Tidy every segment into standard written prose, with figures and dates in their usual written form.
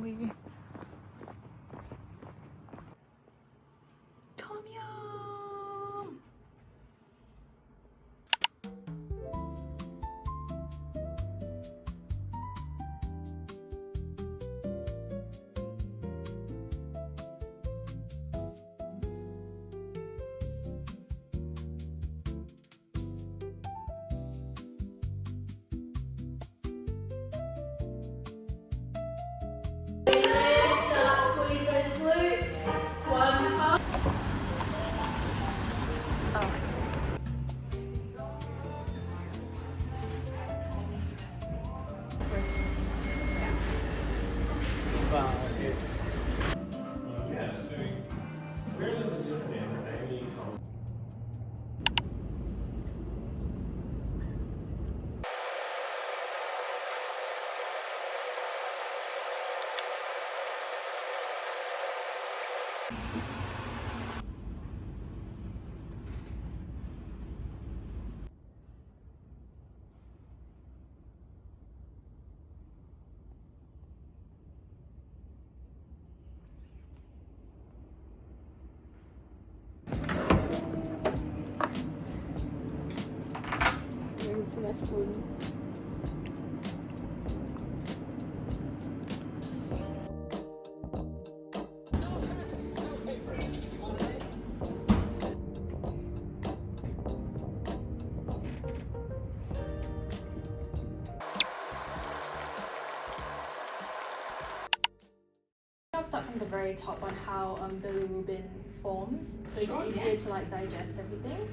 이게 점이야. Yeah, so we're a little bit different in that they only comes. I'll start from the very top on how bilirubin forms, so it's easier to like digest everything.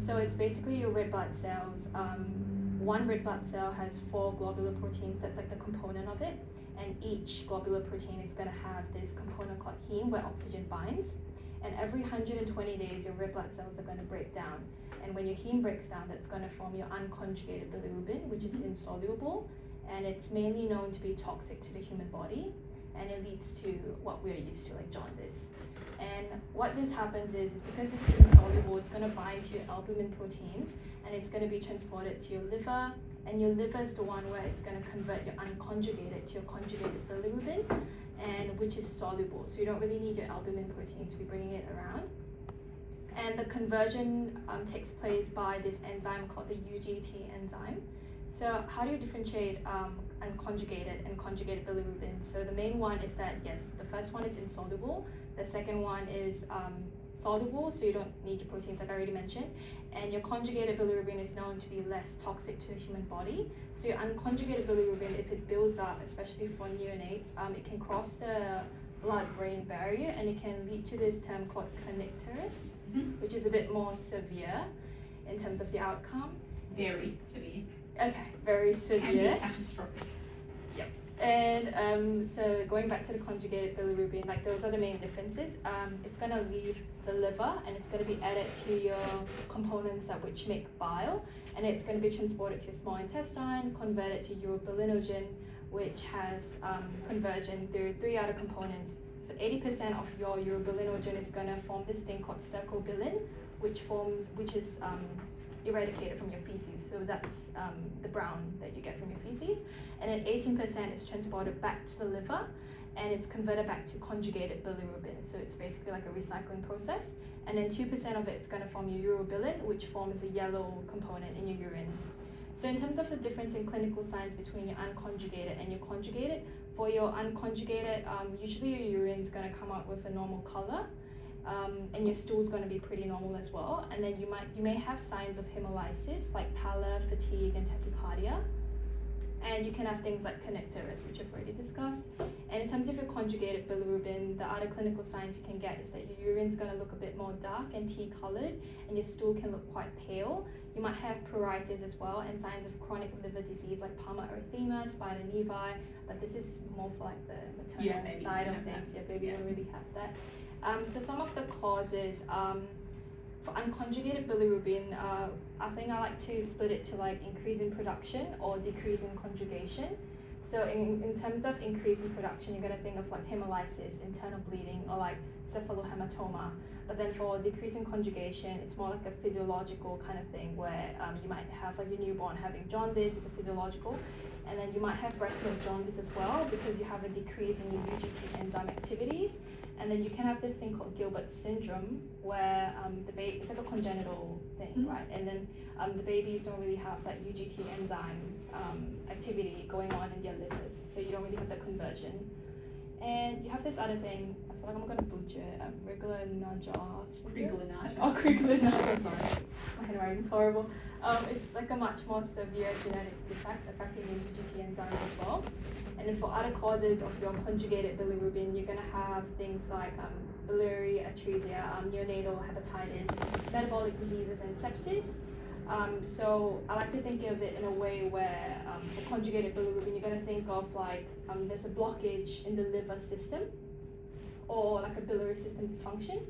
So it's basically your red blood cells. One red blood cell has 4 globular proteins, that's like the component of it, and each globular protein is going to have this component called heme where oxygen binds, and every 120 days your red blood cells are going to break down, and when your heme breaks down, that's going to form your unconjugated bilirubin, which is insoluble, and it's mainly known to be toxic to the human body, and it leads to what we're used to, like jaundice. And what this happens is because it's insoluble, it's going to bind to your albumin proteins, and it's going to be transported to your liver, and your liver is the one where it's going to convert your unconjugated to your conjugated bilirubin, and which is soluble, so you don't really need your albumin protein to be bringing it around. And the conversion takes place by this enzyme called the UGT enzyme. So how do you differentiate unconjugated and conjugated bilirubin? So the main one is that, yes, the first one is insoluble, the second one is soluble, so you don't need your proteins like I already mentioned, and your conjugated bilirubin is known to be less toxic to the human body. So your unconjugated bilirubin, if it builds up, especially for neonates, it can cross the blood-brain barrier, and it can lead to this term called kernicterus, which is a bit more severe in terms of the outcome. Very severe. Okay, very severe. Can be catastrophic. Yep. And so going back to the conjugated bilirubin, like those are the main differences. It's going to leave the liver, and it's going to be added to your components that which make bile, and it's going to be transported to your small intestine, converted to urobilinogen, which has conversion through 3 other components. So 80% of your urobilinogen is going to form this thing called stercobilin, which is eradicated from your feces, so that's the brown that you get from your feces, and then 18% is transported back to the liver, and it's converted back to conjugated bilirubin, so it's basically like a recycling process, and then 2% of it is going to form your urobilin, which forms a yellow component in your urine. So in terms of the difference in clinical signs between your unconjugated and your conjugated, for your unconjugated, usually your urine is going to come out with a normal color, and your stool is going to be pretty normal as well, and then you may have signs of hemolysis like pallor, fatigue, and tachycardia, and you can have things like kernicterus, which I've already discussed. And in terms of your conjugated bilirubin, the other clinical signs you can get is that your urine is going to look a bit more dark and tea colored, and your stool can look quite pale. You might have pruritus as well, and signs of chronic liver disease like palmar erythema, spider nevi, but this is more for like the maternal side of things. Yeah, baby don't really have that. So some of the causes for unconjugated bilirubin, I think I like to split it to like increase in production or decrease in conjugation. So in terms of increasing production, you're going to think of like hemolysis, internal bleeding, or like cephalohematoma. But then for decreasing conjugation, it's more like a physiological kind of thing where you might have like your newborn having jaundice, it's a physiological. And then you might have breast milk jaundice as well because you have a decrease in your UGT enzyme activities. And then you can have this thing called Gilbert syndrome where the baby, it's like a congenital thing, right? And then the babies don't really have that UGT enzyme activity going on in their livers. So you don't really have the conversion. And you have this other thing, I feel like I'm going to butcher it, Kriegler-Naja. Oh, Kriegler-Naja, sorry. My handwriting's horrible. It's like a much more severe genetic defect affecting your UGT enzyme as well. And then for other causes of your conjugated bilirubin, you're going to have things like biliary atresia, neonatal hepatitis, metabolic diseases, and sepsis. So I like to think of it in a way where for conjugated bilirubin, you're going to think of like there's a blockage in the liver system or like a biliary system dysfunction.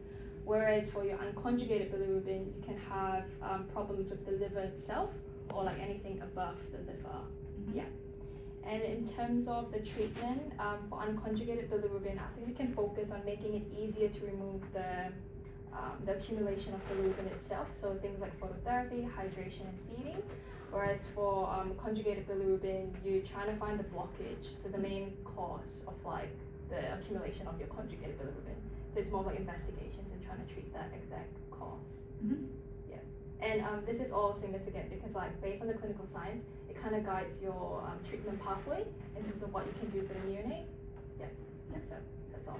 Whereas for your unconjugated bilirubin, you can have problems with the liver itself or like anything above the liver. Yeah. And in terms of the treatment for unconjugated bilirubin, I think we can focus on making it easier to remove the accumulation of bilirubin itself. So things like phototherapy, hydration, and feeding. Whereas for conjugated bilirubin, you're trying to find the blockage, so the main cause of like the accumulation of your conjugated bilirubin. So it's more like investigations and trying to treat that exact cause. Yeah. And this is all significant because like based on the clinical science, it kind of guides your treatment pathway in terms of what you can do for the neonate. Yeah. So that's all.